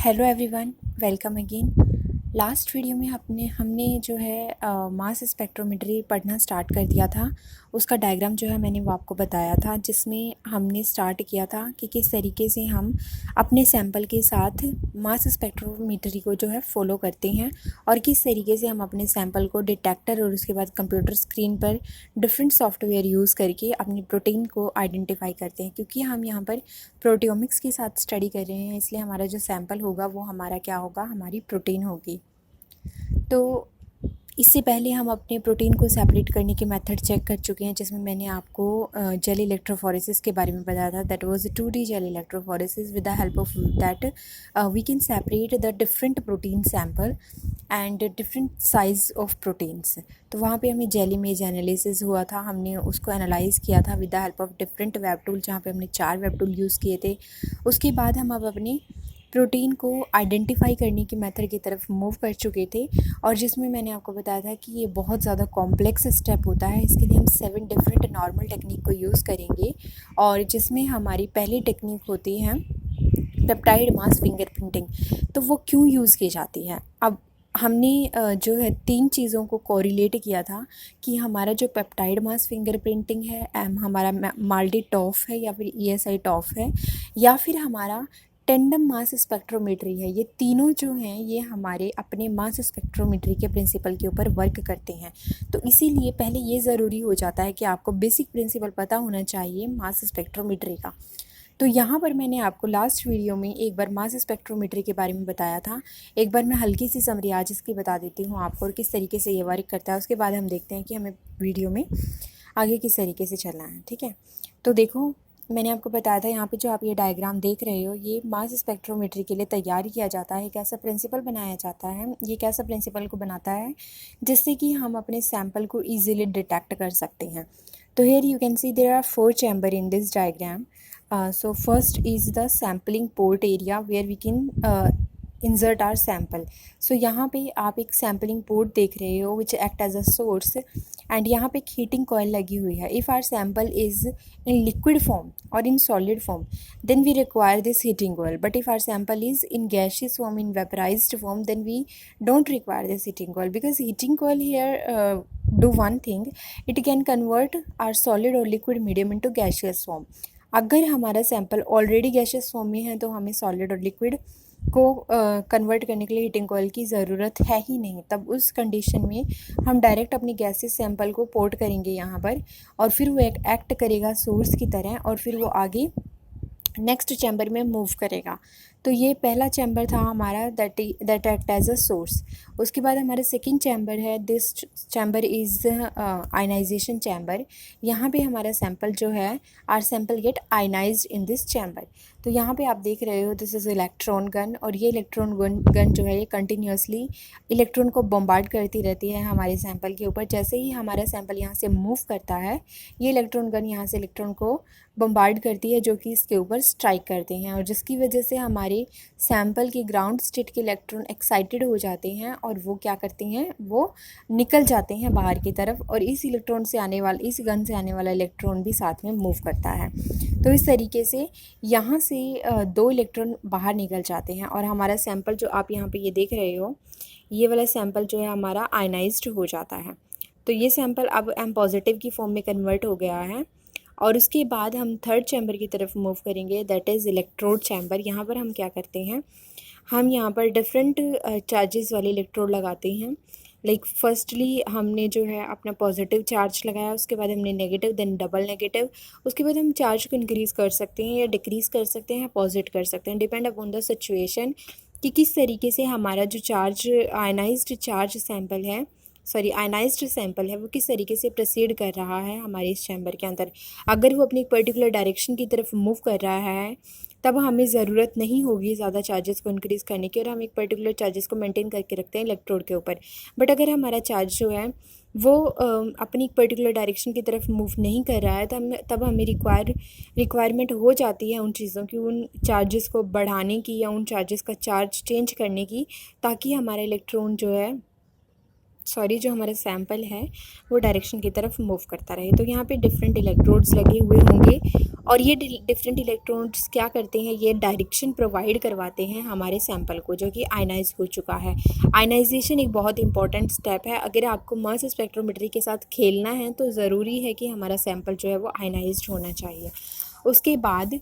Hello everyone, welcome again. Last video में हमने जो है मास स्पेक्ट्रोमेट्री पढ़ना स्टार्ट कर दिया था। उसका डायग्राम जो है मैंने वो आपको बताया था, जिसमें हमने स्टार्ट किया था कि किस तरीके से हम अपने सैंपल के साथ मास स्पेक्ट्रोमेट्री को जो है फॉलो करते हैं और किस तरीके से हम अपने सैंपल को डिटेक्टर और उसके बाद कंप्यूटर स्क्रीन पर डिफरेंट सॉफ्टवेयर यूज़ करके अपनी प्रोटीन को आइडेंटिफाई करते हैं। क्योंकि हम यहाँ पर प्रोटियोमिक्स के साथ स्टडी कर रहे हैं, इसलिए हमारा जो सैंपल होगा वो हमारा क्या होगा, हमारी प्रोटीन होगी। तो इससे पहले हम अपने प्रोटीन को सेपरेट करने के मेथड चेक कर चुके हैं, जिसमें मैंने आपको जेल इलेक्ट्रोफोरेसिस के बारे में बताया था। That was 2D gel electrophoresis with the help of that we can separate the different protein sample and different size of proteins. तो वहाँ पे हमें जेल इमेज एनालिसिस हुआ था, हमने उसको एनालाइज किया था with the help of different web tool, जहाँ पे हमने 4 वेब टूल यूज़ किए थे। उसके बाद हम अब अपने प्रोटीन को आइडेंटिफाई करने की मेथड की तरफ मूव कर चुके थे, और जिसमें मैंने आपको बताया था कि ये बहुत ज़्यादा कॉम्प्लेक्स स्टेप होता है। इसके लिए हम 7 डिफरेंट नॉर्मल टेक्निक को यूज़ करेंगे, और जिसमें हमारी पहली टेक्निक होती है पेप्टाइड मास फिंगरप्रिंटिंग। तो वो क्यों यूज़ की जाती है? अब हमने जो है 3 चीज़ों को कोरिलेट किया था कि हमारा जो पेप्टाइड मास फिंगरप्रिंटिंग है, हमारा माल्डी टॉफ है, या फिर ESI टॉफ है, या फिर हमारा टेंडम मास स्पेक्ट्रोमेट्री है। ये तीनों जो हैं ये हमारे अपने मास स्पेक्ट्रोमेट्री के प्रिंसिपल के ऊपर वर्क करते हैं। तो इसीलिए पहले ये ज़रूरी हो जाता है कि आपको बेसिक प्रिंसिपल पता होना चाहिए मास स्पेक्ट्रोमेट्री का। तो यहाँ पर मैंने आपको लास्ट वीडियो में एक बार मास स्पेक्ट्रोमेट्री के बारे में बताया था। एक बार मैं हल्की सी समरी आज इसकी बता देती हूँ आपको, और किस तरीके से ये वर्क करता है। उसके बाद हम देखते हैं कि हमें वीडियो में आगे किस तरीके से चलना है। ठीक है, तो देखो, मैंने आपको बताया था यहाँ पे जो आप ये डायग्राम देख रहे हो, ये मास स्पेक्ट्रोमेट्री के लिए तैयार किया जाता है। एक ऐसा प्रिंसिपल बनाया जाता है, ये कैसा प्रिंसिपल को बनाता है जिससे कि हम अपने सैंपल को ईजिली डिटेक्ट कर सकते हैं। तो here you can see there are 4 chamber in this diagram. So first is the sampling port area where we can insert our sample. So यहाँ पे आप एक sampling port देख रहे हो which act as a source, and यहाँ पे एक heating coil लगी हुई है. If our sample is in liquid form or in solid form, then we require this heating coil. But if our sample is in gaseous form, in vaporized form, then we don't require this heating coil, because heating coil here do one thing, it can convert our solid or liquid medium into gaseous form. अगर हमारा sample already gaseous form में है तो हमें solid और liquid को convert करने के लिए हीटिंग कॉइल की ज़रूरत है ही नहीं। तब उस कंडीशन में हम डायरेक्ट अपने गैसियस सैंपल को पोर्ट करेंगे यहाँ पर, और फिर वो एक एक्ट करेगा सोर्स की तरह, और फिर वो आगे नेक्स्ट चैम्बर में मूव करेगा। तो ये पहला चैम्बर था हमारा, that act as a source. उसके बाद हमारा सेकंड चैम्बर है, this chamber is ionization chamber. यहाँ पे हमारा सैंपल जो है, our sample get ionized in this chamber. तो यहाँ पे आप देख रहे हो, दिस इज़ इलेक्ट्रॉन गन, और ये इलेक्ट्रॉन गन जो है ये कंटिन्यूसली इलेक्ट्रॉन को बम्बार्ड करती रहती है हमारे सैंपल के ऊपर। जैसे ही हमारा सैंपल यहाँ से मूव करता है, ये इलेक्ट्रॉन गन यहाँ से इलेक्ट्रॉन को बम्बार्ड करती है, जो कि इसके ऊपर स्ट्राइक करते हैं, और जिसकी वजह से हमारे सैंपल के ग्राउंड स्टेट के इलेक्ट्रॉन एक्साइटेड हो जाते हैं, और वो क्या करते हैं, वो निकल जाते हैं बाहर की तरफ, और इस गन से आने वाला इलेक्ट्रॉन भी साथ में मूव करता है। तो इस तरीके से यहाँ से 2 इलेक्ट्रॉन बाहर निकल जाते हैं, और हमारा सैंपल जो आप यहाँ पे ये देख रहे हो, ये वाला सैंपल जो है हमारा आयनाइज्ड हो जाता है। तो ये सैंपल अब M पॉजिटिव की फॉर्म में कन्वर्ट हो गया है। और उसके बाद हम थर्ड चैम्बर की तरफ मूव करेंगे, दैट इज़ इलेक्ट्रोड चैम्बर। यहाँ पर हम क्या करते हैं, हम यहाँ पर डिफरेंट चार्जेस वाले इलेक्ट्रोड लगाते हैं। लाइक फर्स्टली हमने जो है अपना पॉजिटिव चार्ज लगाया, उसके बाद हमने नेगेटिव, देन डबल नेगेटिव। उसके बाद हम चार्ज को इंक्रीज़ कर सकते हैं या डिक्रीज़ कर सकते हैं या पॉजिट कर सकते हैं, डिपेंड अपॉन द सिचुएशन कि किस तरीके से हमारा जो चार्ज आयनाइज्ड सैंपल है वो किस तरीके से प्रोसीड कर रहा है हमारे इस चैम्बर के अंदर। अगर वो अपनी एक पर्टिकुलर डायरेक्शन की तरफ मूव कर रहा है, तब हमें ज़रूरत नहीं होगी ज़्यादा चार्जेस को इंक्रीज़ करने की, और हम एक पर्टिकुलर चार्जेस को मेंटेन करके रखते हैं इलेक्ट्रोड के ऊपर। बट अगर हमारा चार्ज जो है वो अपनी एक पर्टिकुलर डायरेक्शन की तरफ मूव नहीं कर रहा है, तब हमें रिक्वायरमेंट हो जाती है उन चीज़ों की, उन चार्जेस को बढ़ाने की या उन चार्जेस का चार्ज चेंज करने की, ताकि हमारा इलेक्ट्रॉन जो है सॉरी जो हमारा सैंपल है वो डायरेक्शन की तरफ मूव करता रहे। तो यहाँ पे डिफरेंट इलेक्ट्रोड्स लगे हुए होंगे और ये डिफरेंट इलेक्ट्रोड्स क्या करते हैं, ये डायरेक्शन प्रोवाइड करवाते हैं हमारे सैंपल को जो कि आयनाइज हो चुका है। आयनाइजेशन एक बहुत इंपॉर्टेंट स्टेप है। अगर आपको मास स्पेक्ट्रोमेट्री के साथ खेलना है तो ज़रूरी है कि हमारा सैंपल जो है वो आयनाइज्ड होना चाहिए। उसके बाद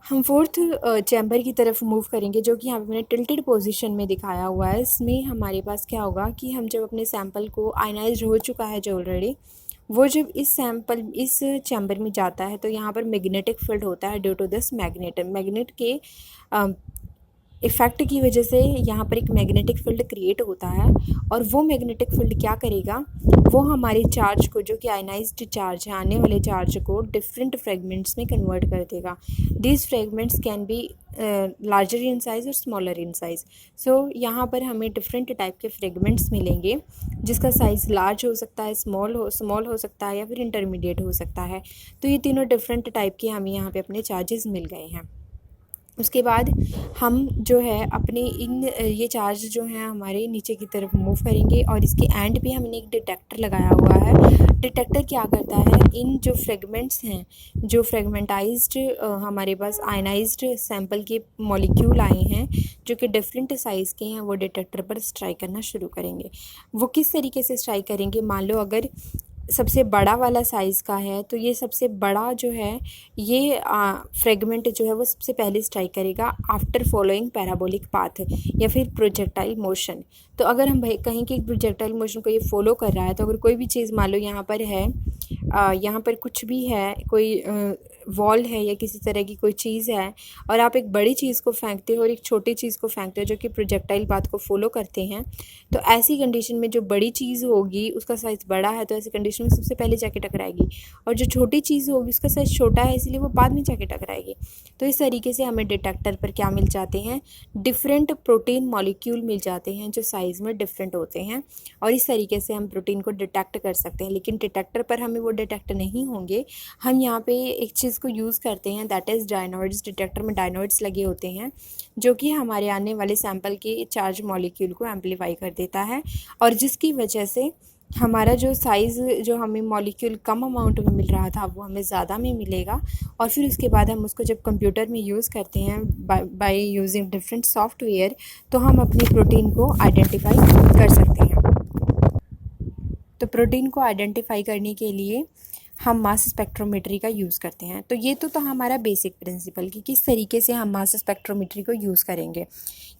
हम फोर्थ चैम्बर की तरफ मूव करेंगे जो कि यहाँ पे मैंने टिल्टेड पोजीशन में दिखाया हुआ है। इसमें हमारे पास क्या होगा कि हम जब अपने सैंपल को आयनाइज हो चुका है जो ऑलरेडी, वो जब इस चैम्बर में जाता है तो यहाँ पर मैग्नेटिक फील्ड होता है ड्यू टू दिस मैग्नेट के इफ़ेक्ट की वजह से यहाँ पर एक मैग्नेटिक फील्ड क्रिएट होता है। और वो मैग्नेटिक फील्ड क्या करेगा, वो हमारे चार्ज को जो कि आयनाइज्ड चार्ज है, आने वाले चार्ज को डिफरेंट फ्रेगमेंट्स में कन्वर्ट कर देगा। These fragments can be larger in size और स्मॉलर इन साइज़। सो यहाँ पर हमें डिफरेंट टाइप के फ्रेगमेंट्स मिलेंगे जिसका साइज़ लार्ज हो सकता है, स्मॉल हो सकता है या फिर इंटरमीडिएट हो सकता है। तो ये तीनों डिफरेंट टाइप के हमें यहाँ पे अपने चार्जेस मिल गए हैं। उसके बाद हम जो है अपने ये चार्ज जो है हमारे नीचे की तरफ मूव करेंगे और इसके एंड पे हमने एक डिटेक्टर लगाया हुआ है। डिटेक्टर क्या करता है, इन जो फ्रेगमेंट्स हैं, जो फ्रेगमेंटाइज्ड हमारे पास आयनाइज्ड सैंपल के मॉलिक्यूल आए हैं जो कि डिफरेंट साइज़ के हैं, वो डिटेक्टर पर स्ट्राइक करना शुरू करेंगे। वो किस तरीके से स्ट्राइक करेंगे, मान लो अगर सबसे बड़ा वाला साइज़ का है तो ये सबसे बड़ा जो है ये फ्रेगमेंट जो है वो सबसे पहले स्ट्राइक करेगा आफ्टर फॉलोइंग पैराबोलिक पाथ या फिर प्रोजेक्टाइल मोशन। तो अगर हम कहीं कि प्रोजेक्टाइल मोशन को ये फॉलो कर रहा है तो अगर कोई भी चीज़ मान लो यहाँ पर है, यहाँ पर कुछ भी है, कोई वॉल है या किसी तरह की कोई चीज़ है और आप एक बड़ी चीज़ को फेंकते हो और एक छोटी चीज़ को फेंकते हो जो कि प्रोजेक्टाइल पाथ को फॉलो करते हैं, तो ऐसी कंडीशन में जो बड़ी चीज़ होगी उसका साइज़ बड़ा है तो ऐसी कंडीशन में सबसे पहले जाके टकराएगी, और जो छोटी चीज़ होगी उसका साइज़ छोटा है इसलिए वो बाद में जाके टकराएगी। तो इस तरीके से हमें डिटेक्टर पर क्या मिल जाते हैं, डिफरेंट प्रोटीन मॉलिक्यूल मिल जाते हैं जो साइज़ में डिफरेंट होते हैं, और इस तरीके से हम प्रोटीन को डिटेक्ट कर सकते हैं। लेकिन डिटेक्टर पर हमें वो डिटेक्ट नहीं होंगे, हम यहाँ पे एक चीज़ को यूज़ करते हैं दैट इज़ डायनोइड्स। डिटेक्टर में डायनोइड्स लगे होते हैं जो कि हमारे आने वाले सैंपल के चार्ज मॉलिक्यूल को एम्पलीफाई कर देता है, और जिसकी वजह से हमारा जो साइज़ जो हमें मॉलिक्यूल कम अमाउंट में मिल रहा था वो हमें ज़्यादा में मिलेगा। और फिर उसके बाद हम उसको जब कंप्यूटर में यूज़ करते हैं बाय यूजिंग डिफरेंट सॉफ्टवेयर, तो हम अपनी प्रोटीन को आइडेंटिफाई कर सकते हैं। तो प्रोटीन को आइडेंटिफाई करने के लिए हम मास स्पेक्ट्रोमेट्री का यूज़ करते हैं। तो ये तो हमारा बेसिक प्रिंसिपल कि किस तरीके से हम मास स्पेक्ट्रोमेट्री को यूज़ करेंगे।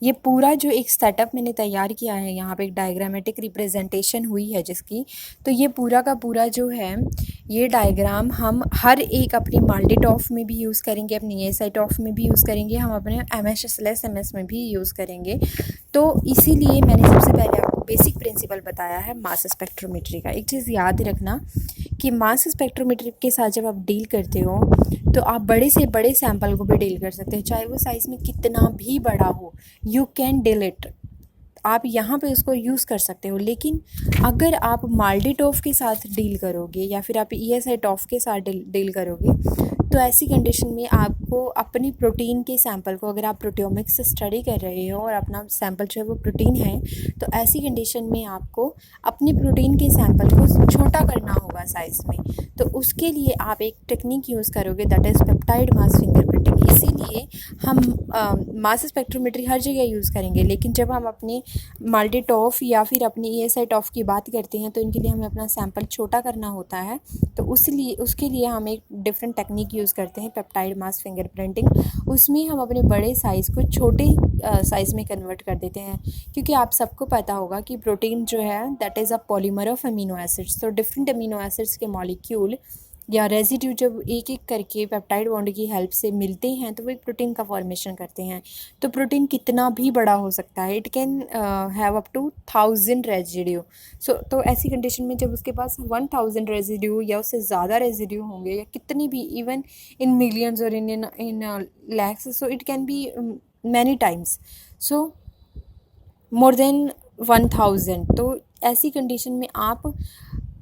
ये पूरा जो एक सेटअप मैंने तैयार किया है, यहाँ पे एक डायग्रामेटिक रिप्रेजेंटेशन हुई है जिसकी, तो ये पूरा का पूरा जो है ये डायग्राम हम हर एक अपनी माल्टीटॉफ में भी यूज़ करेंगे, अपनी एसाइटॉफ में भी यूज़ करेंगे, हम अपने MS/MS में भी यूज़ करेंगे। तो इसीलिए मैंने सबसे पहले आपको बेसिक प्रिंसिपल बताया है मास स्पेक्ट्रोमेट्री का। एक चीज़ याद रखना कि मास स्पेक्ट्रोमेट्री के साथ जब आप डील करते हो तो आप बड़े से बड़े सैंपल को भी डील कर सकते हो, चाहे वो साइज़ में कितना भी बड़ा हो, यू कैन डील इट, आप यहाँ पे उसको यूज़ कर सकते हो। लेकिन अगर आप माल्टीटॉफ के साथ डील करोगे या फिर आप ESI-TOF के साथ डील करोगे, तो ऐसी कंडीशन में आपको अपनी प्रोटीन के सैंपल को, अगर आप प्रोटियोमिक्स स्टडी कर रहे हो और अपना सैंपल जो है वो प्रोटीन है, तो ऐसी कंडीशन में आपको अपनी प्रोटीन के सैंपल को छोटा करना होगा साइज़ में। तो उसके लिए आप एक टेक्निक यूज़ करोगे that is peptide mass fingerprinting. इसीलिए हम मास स्पेक्ट्रोमेट्री हर जगह यूज़ करेंगे, लेकिन जब हम अपनी माल्टीटॉफ या फिर अपनी ESI-TOF की बात करते हैं तो इनके लिए हमें अपना सैंपल छोटा करना होता है। तो उसके लिए हम एक डिफरेंट टेक्निक यूज़ करते हैं, पेप्टाइड मास फिंगरप्रिंटिंग। उसमें हम अपने बड़े साइज़ को छोटे साइज़ में कन्वर्ट कर देते हैं, क्योंकि आप सबको पता होगा कि प्रोटीन जो है that is a polymer of amino acids. तो डिफरेंट अमीनो एसिड्स के मॉलिक्यूल या रेजिड्यू जब एक एक करके पेप्टाइड बॉन्ड की हेल्प से मिलते हैं तो वो एक प्रोटीन का फॉर्मेशन करते हैं। तो प्रोटीन कितना भी बड़ा हो सकता है, it can have up to 1000 residue. तो ऐसी कंडीशन में जब उसके पास 1000 रेजिड्यू या उससे ज़्यादा रेजिड्यू होंगे या कितनी भी, इवन इन मिलियंस और in lakhs, so it can be many times, so more than 1000। तो ऐसी कंडीशन में आप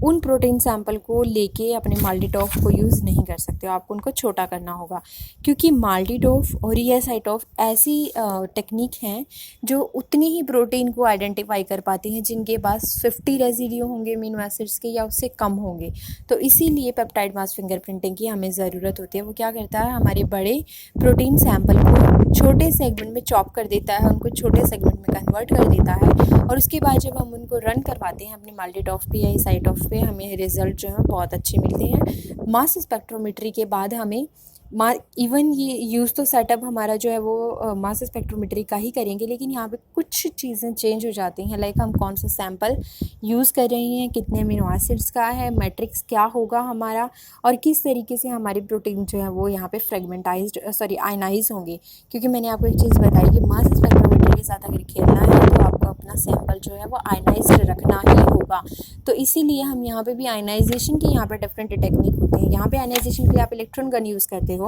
उन प्रोटीन सैंपल को लेके अपने माल्टीटॉफ को यूज़ नहीं कर सकते हो, आपको उनको छोटा करना होगा, क्योंकि माल्टीटॉफ और रियासाइटॉफ ऐसी टेक्निक हैं जो उतनी ही प्रोटीन को आइडेंटिफाई कर पाती हैं जिनके पास 50 रेजिडियो होंगे अमीनो एसिड्स के या उससे कम होंगे। तो इसीलिए पेप्टाइड मास फिंगरप्रिंटिंग की हमें ज़रूरत होती है। वो क्या करता है, हमारे बड़े प्रोटीन सैंपल को छोटे सेगमेंट में चॉप कर देता है, उनको छोटे सेगमेंट में कन्वर्ट कर देता है, और उसके बाद जब हम उनको रन करवाते हैं अपने माल्टीटॉफ पे या साइटॉफ पे, हमें रिज़ल्ट जो है बहुत अच्छे मिलते हैं। मास स्पेक्ट्रोमेट्री के बाद हमें इवन ये यूज़ तो सेटअप हमारा जो है वो मास स्पेक्ट्रोमेट्री का ही करेंगे, लेकिन यहाँ पे कुछ चीज़ें चेंज हो जाती हैं। लाइक हम कौन सा सैंपल यूज़ कर रहे हैं, कितने अमीनो एसिड्स का है, मैट्रिक्स क्या होगा हमारा, और किस तरीके से हमारी प्रोटीन जो है वो यहाँ पे आयनाइज होंगे। क्योंकि मैंने आपको एक चीज़ बताई कि मास स्पेक्ट्रोमेट्री के साथ अगर खेलना है तो आपको अपना सैंपल जो है वो आयनाइज्ड रखना ही होगा। तो इसीलिए हम यहाँ पे भी आयनाइजेशन की यहाँ पे डिफरेंट टेक्निक होते हैं। यहाँ पे आयनाइजेशन के लिए आप इलेक्ट्रॉन गन यूज़ करते हो,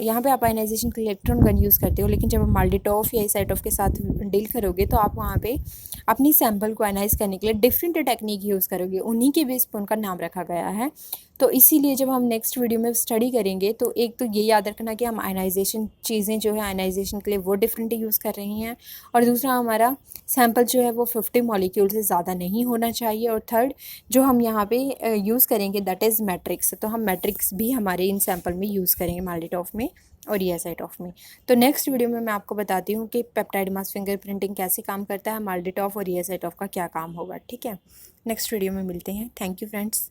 यहाँ पे आप आयनाइजेशन के लिए इलेक्ट्रॉन गन यूज़ करते हो, लेकिन जब आप माल्टीटॉफ या साइटॉफ के साथ डील करोगे तो आप वहाँ पे अपनी सैंपल को एनालाइज करने के लिए डिफरेंट टेक्निक यूज़ करोगे, उन्हीं के बेस पर उनका नाम रखा गया है। तो इसीलिए जब हम नेक्स्ट वीडियो में स्टडी करेंगे तो एक तो ये याद रखना कि हम आयनाइजेशन चीज़ें जो है आयनाइजेशन के लिए वो डिफरेंट यूज़ कर रही हैं, और दूसरा हमारा सैंपल जो है वो 50 मॉलिक्यूल से ज़्यादा नहीं होना चाहिए, और थर्ड जो हम यहाँ पे यूज़ करेंगे दैट इज़ मैट्रिक्स। तो हम मैट्रिक्स भी हमारे इन सैंपल में यूज़ करेंगे माल्टीटॉफ में और रियासाइटॉफ में। तो नेक्स्ट वीडियो में मैं आपको बताती हूँ कि पेप्टाइड मास फिंगरप्रिंटिंग कैसे काम करता है, माल्टीटॉफ और रियासाइटॉफ का क्या काम होगा। ठीक है, नेक्स्ट वीडियो में मिलते हैं। Thank you friends.